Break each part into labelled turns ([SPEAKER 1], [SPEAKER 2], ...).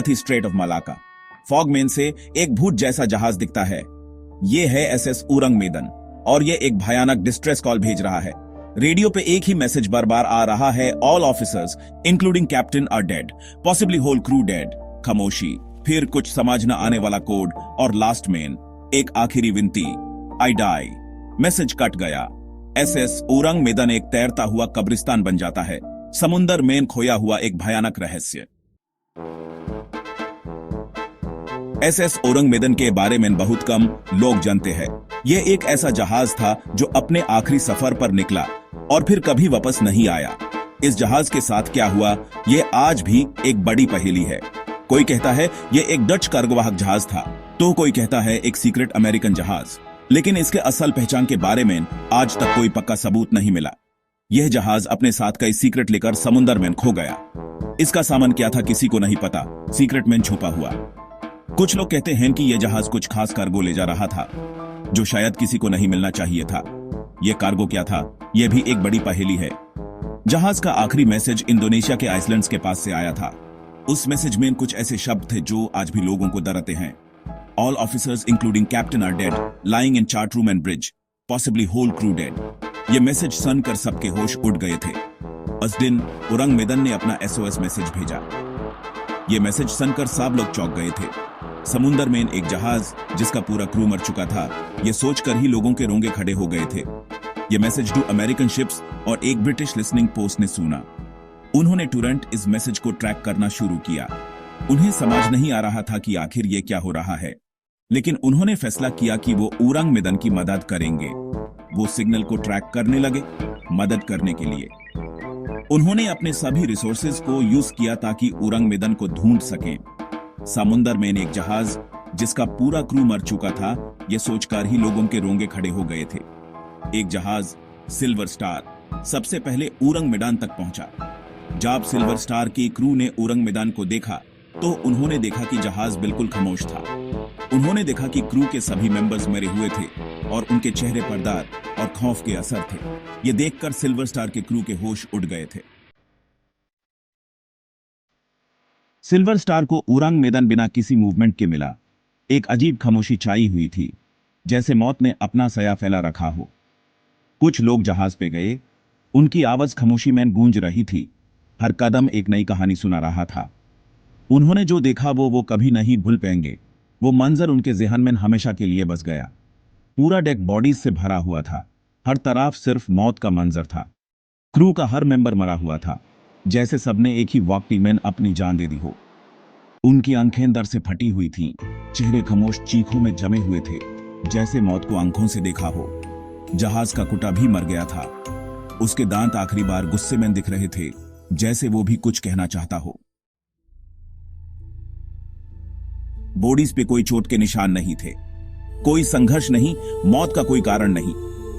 [SPEAKER 1] थी straight of Malacca. फॉगमेन से एक भूत जैसा जहाज दिखता है। ये है एसएस उरंग मेदन और ये एक भयानक डिस्ट्रेस कॉल भेज रहा है। रेडियो पे एक ही मैसेज बार बार आ रहा है, all officers including captain are dead, possibly whole crew dead. खामोशी, फिर कुछ समझ न आने वाला कोड और लास्ट में एक आखिरी विनती, आई डाई। मैसेज कट गया। एसएस उरंग मेदन एक तैरता हुआ कब्रिस्तान बन जाता है, समुंदर में खोया हुआ एक भयानक रहस्य। एसएस उरंग मेदन के बारे में बहुत कम लोग जानते हैं। यह एक ऐसा जहाज था जो अपने आखिरी सफर पर निकला और फिर कभी वापस नहीं आया। इस जहाज के साथ क्या हुआ, यह आज भी एक बड़ी पहेली है। कोई कहता है यह एक डच कार्गोवाहक जहाज था, तो कोई कहता है एक सीक्रेट अमेरिकन जहाज, लेकिन इसके असल पहचान के बारे में आज तक कोई पक्का सबूत नहीं मिला। यह जहाज अपने साथ कई सीक्रेट लेकर समुद्र में खो गया। इसका सामान क्या था किसी को नहीं पता, सीक्रेट में छुपा हुआ। कुछ लोग कहते हैं कि यह जहाज कुछ खास कार्गो ले जा रहा था जो शायद किसी को नहीं मिलना चाहिए था। यह कार्गो क्या था, यह भी एक बड़ी पहेली है। जहाज का आखिरी मैसेज इंडोनेशिया के आइसलैंड्स के पास से आया था। उस मैसेज में कुछ ऐसे शब्द थे जो आज भी लोगों को डराते हैं। All officers including captain are dead, lying in chart room and bridge, possibly whole crew dead. यह मैसेज सुनकर सबके होश उड़ गए थे। उस दिन उरंग मेदन ने अपना एसओएस मैसेज भेजा। यह मैसेज सुनकर सब लोग चौंक गए थे। समुंदर में एक जहाज जिसका पूरा क्रू मर चुका था, यह सोचकर ही लोगों के रोंगे खड़े हो गए थे। यह मैसेज 2 अमेरिकन शिप्स और एक ब्रिटिश लिसनिंग पोस्ट ने सुना। उन्होंने तुरंत इस मैसेज को ट्रैक करना शुरू किया। उन्हें समझ नहीं आ रहा था कि आखिर ये क्या हो रहा है, लेकिन उन्होंने फैसला किया कि वो उरंग मेदन की मदद करेंगे। वो सिग्नल को ट्रैक करने लगे। मदद करने के लिए उन्होंने अपने सभी रिसोर्सेज को यूज किया ताकि उरंग मेदन को ढूंढ सकें। समुंदर में एक जहाज जिसका पूरा क्रू मर चुका था, यह सोचकर ही लोगों के रोंगे खड़े हो गए थे। एक जहाज सिल्वर स्टार सबसे पहले उरंग मेदान तक पहुंचा। जब सिल्वर स्टार की क्रू ने उरंग मेदान को देखा तो उन्होंने देखा कि जहाज बिल्कुल खामोश था। उन्होंने देखा कि क्रू के सभी मेंबर्स मरे हुए थे और उनके चेहरे पर डर और खौफ के असर थे। ये देखकर सिल्वर स्टार के क्रू के होश उड़ गए थे। सिल्वर स्टार को उरंग मेदन बिना किसी मूवमेंट के मिला। एक अजीब खामोशी छाई हुई थी, जैसे मौत ने अपना सया फैला रखा हो। कुछ लोग जहाज पे गए। उनकी आवाज खामोशी में गूंज रही थी। हर कदम एक नई कहानी सुना रहा था। उन्होंने जो देखा वो कभी नहीं भूल पाएंगे। वो मंजर उनके ज़हन में हमेशा के लिए बस गया। पूरा डेक बॉडीज से भरा हुआ था। हर तरफ सिर्फ मौत का मंजर था। क्रू का हर मेंबर मरा हुआ था, जैसे सबने एक ही वक्त में अपनी जान दे दी हो। उनकी आंखें दर्द से फटी हुई थीं, चेहरे खामोश चीखों में जमे हुए थे, जैसे मौत को आंखों से देखा हो। जहाज का कुटा भी मर गया था। उसके दांत आखिरी बार गुस्से में दिख रहे थे, जैसे वो भी कुछ कहना चाहता हो। बॉडीज पे कोई चोट के निशान नहीं थे, कोई संघर्ष नहीं, मौत का कोई कारण नहीं।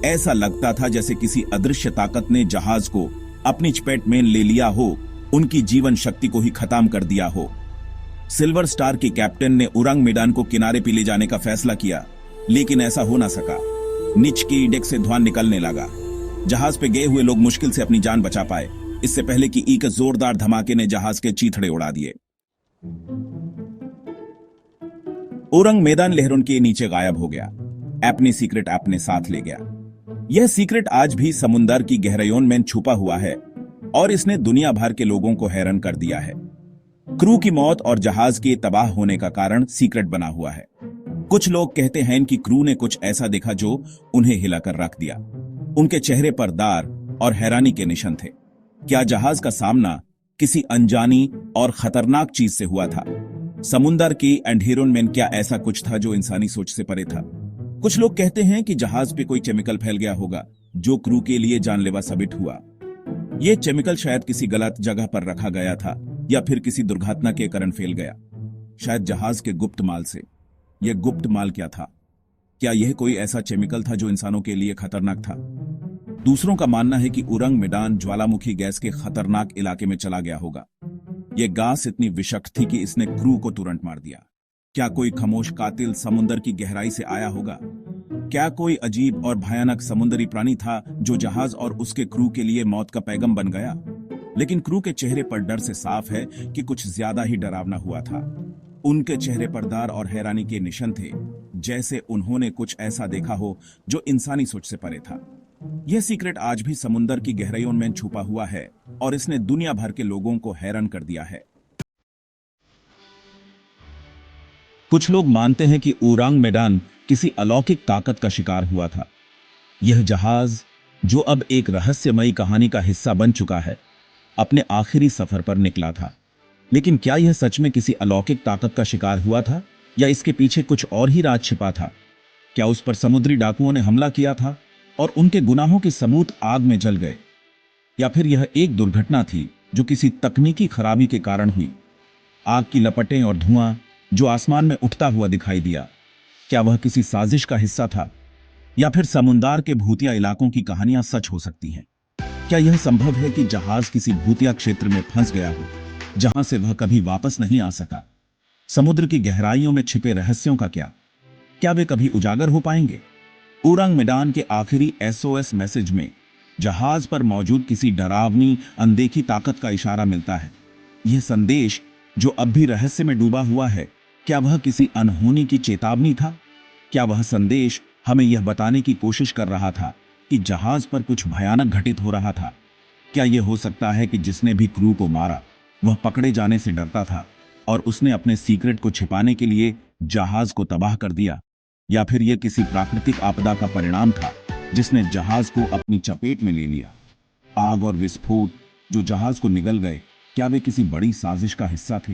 [SPEAKER 1] ऐसा लगता था जैसे किसी अदृश्य ताकत ने जहाज को अपनी चपेट में ले लिया हो, उनकी जीवन शक्ति को ही खत्म कर दिया हो। सिल्वर स्टार के कैप्टन ने उरंग मेदान को किनारे पे ले जाने का फैसला किया, लेकिन ऐसा हो ना सका। नीच की डेक से धुआं निकलने लगा। जहाज पे गए हुए लोग मुश्किल से अपनी जान बचा पाए, इससे पहले कि एक जोरदार धमाके ने जहाज के चीथड़े उड़ा दिए। उरंग मेदान लहरों के नीचे गायब हो गया। अपनी सीक्रेट अपने साथ ले गया। यह सीक्रेट आज भी समुंदर की गहराइयों में छुपा हुआ है और इसने दुनिया भर के लोगों को हैरान कर दिया है। क्रू की मौत और जहाज के तबाह होने का कारण सीक्रेट बना हुआ है। कुछ लोग कहते हैं कि क्रू ने कुछ ऐसा देखा जो उन्हें हिलाकर रख दिया। उनके चेहरे पर दार और हैरानी के निशान थे। क्या जहाज का सामना किसी अनजानी और खतरनाक चीज से हुआ था? समुंदर की अंधेरों में क्या ऐसा कुछ था जो इंसानी सोच से परे था? कुछ लोग कहते हैं कि जहाज पे कोई केमिकल फैल गया होगा जो क्रू के लिए जानलेवा साबित हुआ। यह केमिकल शायद किसी गलत जगह पर रखा गया था या फिर किसी दुर्घटना के कारण फैल गया, शायद जहाज के गुप्त माल से। यह गुप्त माल क्या था? क्या यह कोई ऐसा केमिकल था जो इंसानों के लिए खतरनाक था? दूसरों का मानना है कि उरंग मेदान ज्वालामुखी गैस के खतरनाक इलाके में चला गया होगा। यह गैस इतनी विषाक्त थी कि इसने क्रू को तुरंत मार दिया। क्या कोई खामोश कातिल समुद्र की गहराई से आया होगा? क्या कोई अजीब और भयानक समुद्री प्राणी था जो जहाज और उसके क्रू के लिए मौत का पैगाम बन गया? लेकिन क्रू के चेहरे पर डर से साफ है कि कुछ ज्यादा ही डरावना हुआ था। उनके चेहरे पर डर और हैरानी के निशान थे, जैसे उन्होंने कुछ ऐसा देखा हो जो इंसानी सोच से परे था। यह सीक्रेट आज भी समुंदर की गहराइयों में छुपा हुआ है और इसने दुनिया भर के लोगों को हैरान कर दिया है। कुछ लोग मानते हैं कि ओरांग मेडान किसी अलौकिक ताकत का शिकार हुआ था। यह जहाज, जो अब एक रहस्यमयी कहानी का हिस्सा बन चुका है, अपने आखिरी सफर पर निकला था। लेकिन क्या यह सच में किसी अलौकिक ताकत का शिकार हुआ था, या इसके पीछे कुछ और ही राज छिपा था? क्या उस पर समुद्री डाकुओं ने हमला किया था और उनके गुनाहों के सबूत आग में जल गए? या फिर यह एक दुर्घटना थी जो किसी तकनीकी खराबी के कारण हुई? आग की लपटें और धुआं जो आसमान में उठता हुआ दिखाई दिया, क्या वह किसी साजिश का हिस्सा था? या फिर समुद्र के भूतिया इलाकों की कहानियां सच हो सकती हैं? क्या यह संभव है कि जहाज किसी भूतिया क्षेत्र में फंस गया हो, जहां से वह कभी वापस नहीं आ सका? समुद्र की गहराइयों में छिपे रहस्यों का क्या वे कभी उजागर हो पाएंगे? ओरांग मेडान के आखिरी एसओएस मैसेज में जहाज पर मौजूद किसी डरावनी अनदेखी ताकत का इशारा मिलता है। यह संदेश, जो अब भी रहस्य में डूबा हुआ है, क्या वह किसी अनहोनी की चेतावनी था? क्या वह संदेश हमें यह बताने की कोशिश कर रहा था कि जहाज पर कुछ भयानक घटित हो रहा था? क्या यह हो सकता है कि जिसने भी क्रू को मारा वह पकड़े जाने से डरता था और उसने अपने सीक्रेट को छिपाने के लिए जहाज को तबाह कर दिया? या फिर यह किसी प्राकृतिक आपदा का परिणाम था जिसने जहाज को अपनी चपेट में ले लिया? आग और विस्फोट जो जहाज को निगल गए, क्या वे किसी बड़ी साजिश का हिस्सा थे?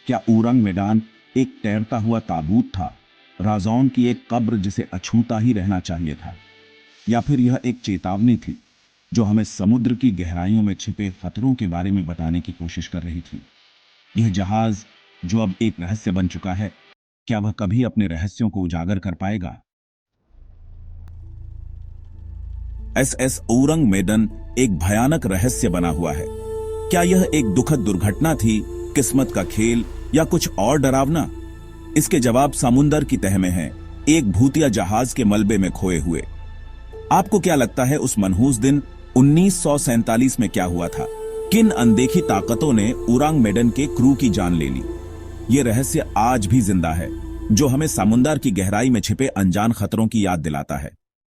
[SPEAKER 1] क्या ओरांग मेडान एक तैरता हुआ ताबूत था, राजौन की एक कब्र जिसे अछूता ही रहना चाहिए था? या फिर यह एक चेतावनी थी जो हमें समुद्र की गहराइयों में छिपे खतरों के बारे में बताने की कोशिश कर रही थी? यह जहाज, जो अब एक रहस्य बन चुका है, क्या वह कभी अपने रहस्यों को उजागर कर पाएगा? एसएस ओरांग मेडन एक भयानक रहस्य बना हुआ है। क्या यह एक दुखद दुर्घटना थी, किस्मत का खेल, या कुछ और डरावना? इसके जवाब समुंदर की तह में हैं, एक भूतिया जहाज के मलबे में खोए हुए। आपको क्या लगता है उस मनहूस दिन 1947 में क्या हुआ था? किन अनदेखी ताकतों ने ओरांग मेडन के क्रू की जान ले ली? यह रहस्य आज भी जिंदा है, जो हमें समुंदर की गहराई में छिपे अनजान खतरों की याद दिलाता है।